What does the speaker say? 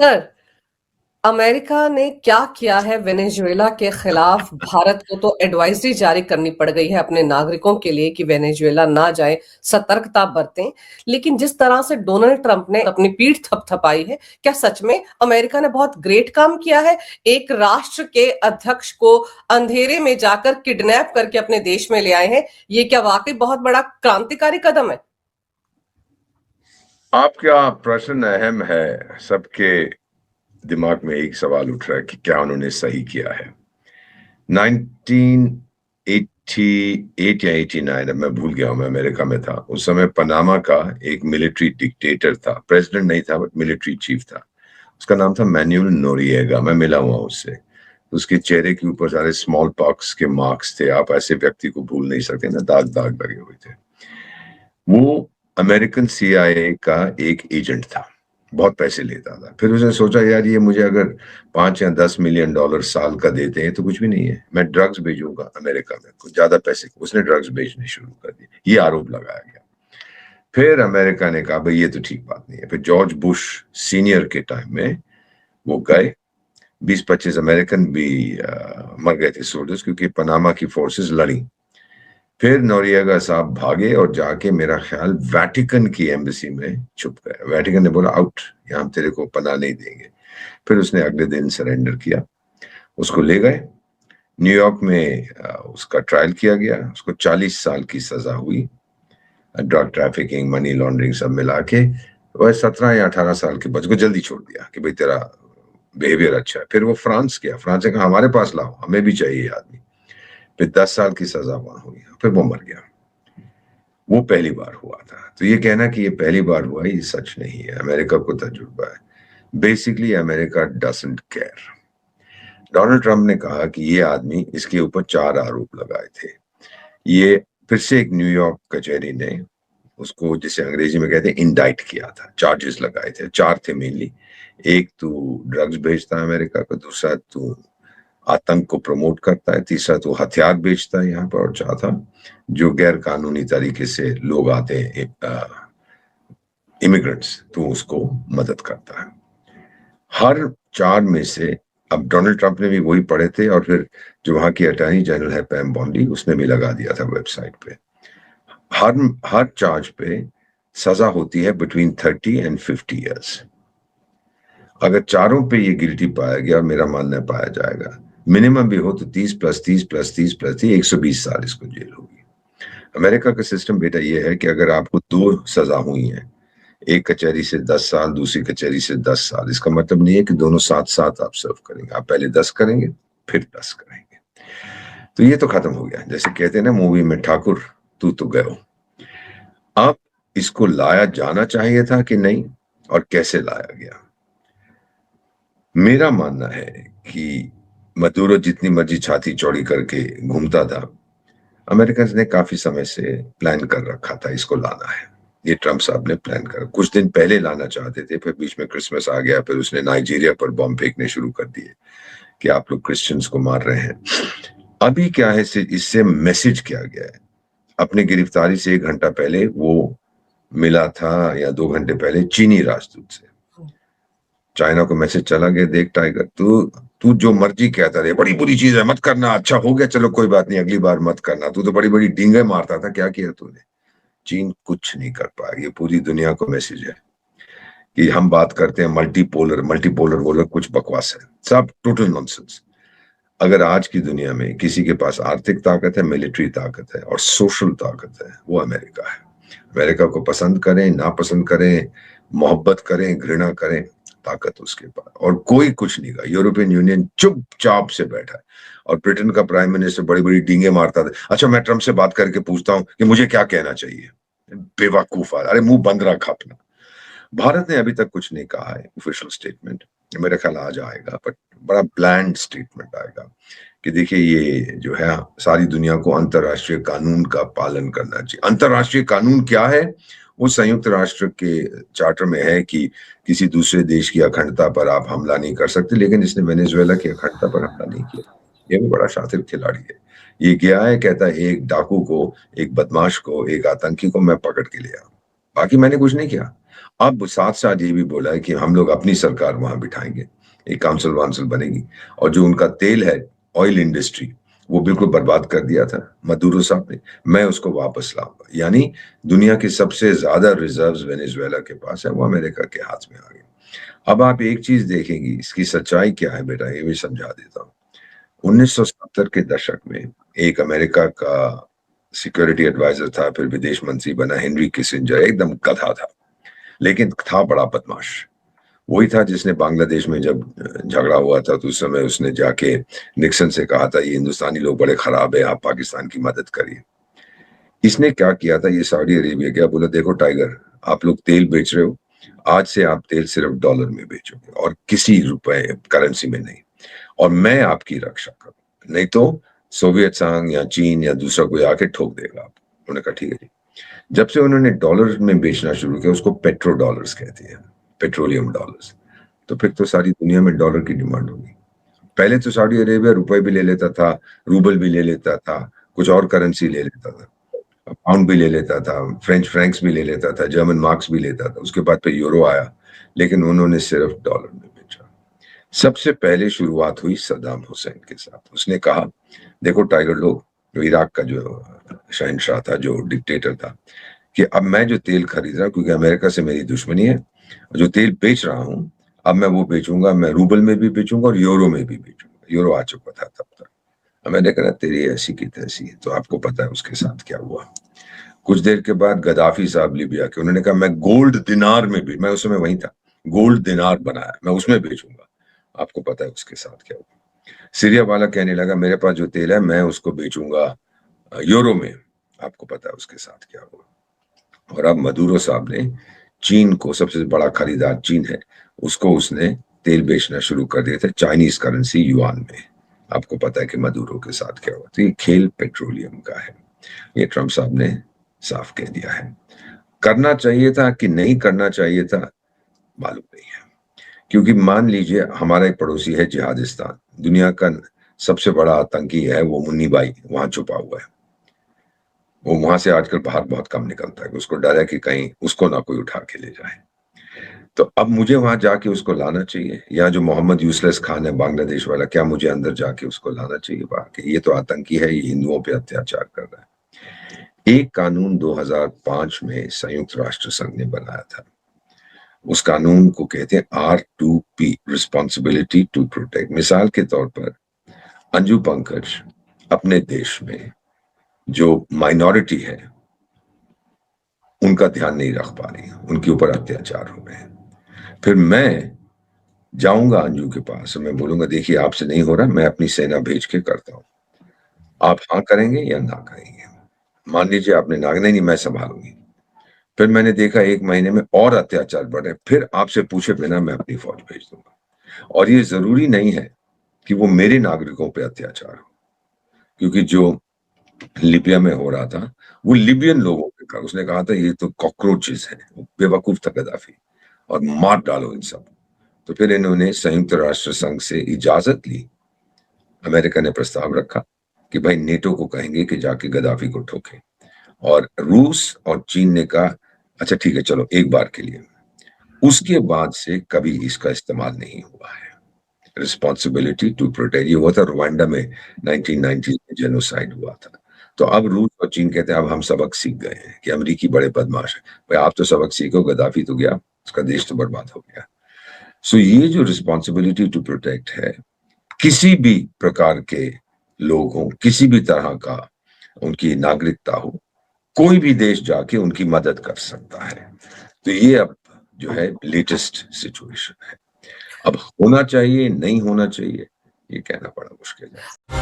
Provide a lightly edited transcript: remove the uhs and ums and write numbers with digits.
Sir, America ने क्या किया है वेनेजुएला के खिलाफ? भारत को तो एडवाइजरी जारी करनी पड़ गई है अपने नागरिकों के लिए कि वेनेजुएला ना जाए, सतर्कता बरतें। लेकिन जिस तरह से डोनाल्ड ट्रंप ने अपनी पीठ थपथपाई है, क्या सच में अमेरिका ने बहुत ग्रेट काम किया है? एक राष्ट्र के अध्यक्ष को अंधेरे में जाकर किडनैप करके अपने देश में ले आए हैं। ये क्या वाकई बहुत बड़ा क्रांतिकारी कदम है? आपका प्रश्न अहम है। सबके दिमाग में एक सवाल उठ रहा है कि क्या उन्होंने सही किया है। 1988 या 89, अब मैं भूल गया हूं, मैं अमेरिका में था उस समय। पनामा का एक मिलिट्री डिक्टेटर था, प्रेसिडेंट नहीं था बट मिलिट्री चीफ था। उसका नाम था मैनुअल नोरिएगा। मैं मिला हुआ उससे। उसके चेहरे के ऊपर सारे स्मॉल पॉक्स के मार्क्स थे। आप ऐसे व्यक्ति को भूल नहीं सकते ना, दाग दाग लगे हुए थे। वो अमेरिकन सीआईए का एक एजेंट था, बहुत पैसे लेता था। फिर उसने सोचा यार ये मुझे अगर 5 या 10 मिलियन डॉलर साल का देते हैं तो कुछ भी नहीं है, मैं ड्रग्स भेजूंगा अमेरिका में कुछ ज्यादा पैसे। उसने ड्रग्स भेजने शुरू कर दिए, ये आरोप लगाया गया। फिर अमेरिका ने कहा भाई ये तो ठीक बात नहीं है। फिर जॉर्ज बुश सीनियर के टाइम में वो गए, 20-25 अमेरिकन भी मर गए थे सोल्जर्स, क्योंकि पनामा की फोर्सेस लड़ी। फिर नोरिएगा साहब भागे और जाके मेरा ख्याल वेटिकन की एम्बेसी में छुप गए। वेटिकन ने बोला आउट, यहाँ हम तेरे को पनाह नहीं देंगे। फिर उसने अगले दिन सरेंडर किया। उसको ले गए न्यूयॉर्क में, उसका ट्रायल किया गया। उसको 40 साल की सजा हुई। ड्रग ट्रैफिकिंग, मनी लॉन्ड्रिंग सब मिला के वह 17 या 18 साल के बच्चे को जल्दी छोड़ दिया कि भाई तेरा बिहेवियर अच्छा है। फिर वो फ्रांस गया, फ्रांस ने कहा हमारे पास लाओ, हमें भी चाहिए आदमी। फिर 10 साल की सजा वहां हुई, फिर वो मर गया। वो पहली बार हुआ था। तो ये कहना कि ये पहली बार हुआ ये सच नहीं है। अमेरिका को तजुर्बा है। Basically America doesn't care. Donald Trump ने कहा कि ये आदमी, इसके ऊपर 4 आरोप लगाए थे। ये फिर से एक न्यूयॉर्क कचहरी ने उसको, जिसे अंग्रेजी में कहते हैं, इंडाइट किया था। चार्जेस लगाए थे, 4 थे मेनली। एक, तू ड्रग्स भेजता है अमेरिका को। दूसरा, तू आतंक को प्रमोट करता है। तीसरा, तो हथियार बेचता है यहाँ पर। और चौथा, जो गैर कानूनी तरीके से लोग आते हैं, इमिग्रेंट्स, तो उसको मदद करता है। हर 4 में से अब डोनाल्ड ट्रंप ने भी वही पढ़े थे, और फिर जो वहां की अटॉर्नी जनरल है पैम बॉन्डी, उसने भी लगा दिया था वेबसाइट पे। हर हर चार्ज पे सजा होती है बिटवीन 30 एंड 50 ईयर्स। अगर चारों पे ये गिल्टी पाया गया, और मेरा मानना पाया जाएगा, मिनिमम भी हो तो 30 प्लस 30 प्लस 30 प्लस 30, 120 साल इसको जेल होगी। अमेरिका का सिस्टम बेटा ये है कि अगर आपको 2 सजा हुई है, एक कचहरी से 10 साल, दूसरी कचहरी से 10 साल, इसका मतलब नहीं है कि दोनों साथ साथ आप सर्व करेंगे। आप पहले 10 करेंगे, फिर 10 करेंगे। तो ये तो खत्म हो गया। जैसे कहते हैं ना मूवी में, ठाकुर तू तो गयो। अब इसको लाया जाना चाहिए था कि नहीं, और कैसे लाया गया? मेरा मानना है कि मदुरो जितनी मर्जी छाती चौड़ी करके घूमता था, अमेरिकन ने काफी समय से प्लान कर रखा था इसको लाना है। ये ट्रंप साहब ने प्लान कर कुछ दिन पहले लाना चाहते थे, फिर बीच में क्रिसमस आ गया। फिर उसने नाइजीरिया पर बॉम्ब फेंकने शुरू कर दिए कि आप लोग क्रिश्चियंस को मार रहे हैं। अभी क्या है, इससे मैसेज क्या गया है? अपनी गिरफ्तारी से 1 घंटा पहले वो मिला था, या 2 घंटे पहले, चीनी राजदूत से। चाइना को मैसेज चला गया, देख टाइगर, तू तू जो मर्जी कहता रहे, बड़ी बुरी चीज है, मत करना। अच्छा हो गया, चलो कोई बात नहीं, अगली बार मत करना। तू तो बड़ी बड़ी डींगे मारता था, क्या किया तूने? चीन कुछ नहीं कर पाया। ये पूरी दुनिया को मैसेज है कि हम बात करते हैं मल्टीपोलर मल्टीपोलर, वो लोग कुछ बकवास है, सब टोटल नॉनसेंस। अगर आज की दुनिया में किसी के पास आर्थिक ताकत है, मिलिट्री ताकत है और सोशल ताकत है, वो अमेरिका है। अमेरिका को पसंद करें, नापसंद करें, मोहब्बत करें, घृणा करें, ताकत उसके पास। और कोई कुछ नहीं कहा। यूरोपियन यूनियन चुपचाप से बैठा है। और ब्रिटेन का प्राइम मिनिस्टर बड़ी बड़ी डींगे मारता था। अच्छा, मैं ट्रंप से बात करके पूछता हूं कि मुझे क्या कहना चाहिए। बेवकूफ, अरे मुंह बंद रखा अपना। भारत ने अभी तक कुछ नहीं कहा है ऑफिशियल स्टेटमेंट। मेरा ख्याल आज आएगा, बट बड़ा ब्लैंड स्टेटमेंट आएगा कि देखिए ये जो है, सारी दुनिया को अंतरराष्ट्रीय कानून का पालन करना चाहिए। अंतरराष्ट्रीय कानून क्या है? वो संयुक्त राष्ट्र के चार्टर में है कि किसी दूसरे देश की अखंडता पर आप हमला नहीं कर सकते, लेकिन इसने वेनेजुएला की अखंडता पर हमला नहीं किया। ये भी बड़ा शातिर खिलाड़ी है। ये गया है, कहता है एक डाकू को, एक बदमाश को, एक आतंकी को मैं पकड़ के लिया। बाकी मैंने कुछ नहीं किया। अब साथ-साथ ये भी बोला है कि हम लोग अपनी सरकार वहाँ बिठाएँगे, एक काउंसिल-वाउंसिल बनेगी और जो उनका तेल है, ऑयल इंडस्ट्री, वो बिल्कुल बर्बाद कर दिया था मदुरो साहब ने, मैं उसको वापस लाऊँगा। यानी दुनिया के सबसे ज़्यादा रिज़र्व्स वेनेज़ुएला के पास है, वो अमेरिका के हाथ में आ गए। अब आप एक चीज़ देखेंगी, इसकी सच्चाई क्या है बेटा, ये भी समझा देता हूँ। 1970 के दशक में एक अमेरिका का सिक्योरिटी एडवाइज़र था, फिर विदेश मंत्री बना हेनरी किसिंजर, एकदम गधा था, लेकिन था बड़ा बदमाश। वही था जिसने बांग्लादेश में जब झगड़ा हुआ था तो उस समय उसने जाके निक्सन से कहा था ये हिंदुस्तानी लोग बड़े खराब है, आप पाकिस्तान की मदद करिए। इसने क्या किया था, ये सऊदी अरेबिया गया, बोला देखो टाइगर, आप लोग तेल बेच रहे हो, आज से आप तेल सिर्फ डॉलर में बेचोगे और किसी रुपए करेंसी में नहीं, और मैं आपकी रक्षा करूँ, नहीं तो सोवियत संघ या चीन या दूसरा कोई आके ठोक देगा आप। उन्होंने कहा ठीक है जी। जब से उन्होंने डॉलर में बेचना शुरू किया, उसको पेट्रो डॉलर्स कहते हैं, पेट्रोलियम डॉलर्स, तो फिर तो सारी दुनिया में डॉलर की डिमांड होगी। पहले तो सऊदी अरेबिया रुपए भी ले लेता था, रूबल भी ले लेता था, कुछ और करेंसी ले लेता था, पाउंड भी ले लेता था, फ्रेंच फ्रैंक्स भी ले लेता था, जर्मन मार्क्स भी लेता था, उसके बाद फिर यूरो आया, लेकिन उन्होंने सिर्फ डॉलर में बेचा। सबसे पहले शुरुआत हुई सद्दाम हुसैन के साथ। उसने कहा, देखो टाइगर लोग, जो इराक का जो शहंशाह था, जो डिक्टेटर था, कि अब मैं जो तेल खरीद रहा हूँ क्योंकि अमेरिका से मेरी दुश्मनी है, जो तेल बेच रहा हूँ, अब मैं वो बेचूँगा, मैं रूबल में भी बेचूँगा और यूरो में भी बेचूँगा। यूरो आ चुका था तब तक। अब मैंने कहा तेरी ऐसी की तैसी है, तो आपको पता है उसके साथ क्या हुआ। कुछ देर के बाद गद्दाफी साहब लीबिया के, उन्होंने कहा मैं गोल्ड दिनार में भी, मैं उस समय वहीं था, गोल्ड दिनार बनाया, मैं उसमें बेचूँगा। आपको पता है उसके साथ क्या हुआ। सीरिया वाला कहने लगा मेरे पास जो तेल है मैं उसको बेचूँगा यूरो में। आपको पता है उसके साथ क्या हुआ। और अब मदुरो साहब ने चीन को, सबसे बड़ा खरीदार चीन है, उसको उसने तेल बेचना शुरू कर दिया था चाइनीज करेंसी युआन में। आपको पता है कि मदुरो के साथ क्या हुआ। तो ये खेल पेट्रोलियम का है, ये ट्रंप साहब ने साफ कह दिया है। करना चाहिए था कि नहीं करना चाहिए था, मालूम नहीं है, क्योंकि मान लीजिए हमारा एक पड़ोसी है जिहादिस्तान, दुनिया का सबसे बड़ा आतंकी है वो, मुन्नी भाई वहां छुपा हुआ है। वो वहां से आजकल बाहर बहुत कम निकलता है, उसको डर है कि कहीं उसको ना कोई उठा के ले जाए। तो अब मुझे वहां जाके उसको लाना चाहिए, या जो मोहम्मद यूसुफ खान है बांग्लादेश वाला, क्या मुझे अंदर जाके उसको लाना चाहिए बाहर के? ये तो आतंकी है, ये हिंदुओं पे अत्याचार कर रहा है। एक कानून 2005 में संयुक्त राष्ट्र संघ ने बनाया था, उस कानून को कहते हैं R2P, रिस्पॉन्सिबिलिटी टू प्रोटेक्ट। मिसाल के तौर पर अंजू पंकज अपने देश में जो माइनॉरिटी है उनका ध्यान नहीं रख पा रही, उनके ऊपर अत्याचार हो रहे हैं, फिर मैं जाऊंगा अंजू के पास और मैं बोलूंगा देखिए आपसे नहीं हो रहा, मैं अपनी सेना भेज के करता हूं, आप हाँ करेंगे या ना करेंगे? मान लीजिए आपने ना, नहीं मैं संभालूंगी। फिर मैंने देखा 1 महीने में और अत्याचार बढ़े, फिर आपसे पूछे बिना मैं अपनी फौज भेज दूंगा। और ये जरूरी नहीं है कि वो मेरे नागरिकों पे अत्याचार हो, क्योंकि जो लीबिया में हो रहा था वो लिबियन लोगों पे था। उसने कहा था ये तो कॉकरोचेस हैं, बेवकूफ था गद्दाफी, और मार डालो इन सब। तो फिर इन्होंने संयुक्त राष्ट्र संघ से इजाजत ली, अमेरिका ने प्रस्ताव रखा कि भाई नेटो को कहेंगे कि जाके गद्दाफी को ठोके, और रूस और चीन ने कहा अच्छा ठीक है चलो एक बार के लिए। उसके बाद से कभी इसका इस्तेमाल नहीं हुआ है। रिस्पॉन्सिबिलिटी टू प्रोटेक्ट, ये हुआ था रवांडा में 1990 में जेनोसाइड हुआ था। तो अब रूस और चीन कहते हैं अब हम सबक सीख गए हैं कि अमेरिकी बड़े बदमाश है। भाई आप तो सबक सीखो, गद्दाफी तो गया, उसका देश तो बर्बाद हो गया। सो ये जो रिस्पॉन्सिबिलिटी टू प्रोटेक्ट है, किसी भी प्रकार के लोग हों, किसी भी तरह का उनकी नागरिकता हो, कोई भी देश जाके उनकी मदद कर सकता है। तो ये अब जो है लेटेस्ट सिचुएशन है। अब होना चाहिए, नहीं होना चाहिए, ये कहना बड़ा मुश्किल है।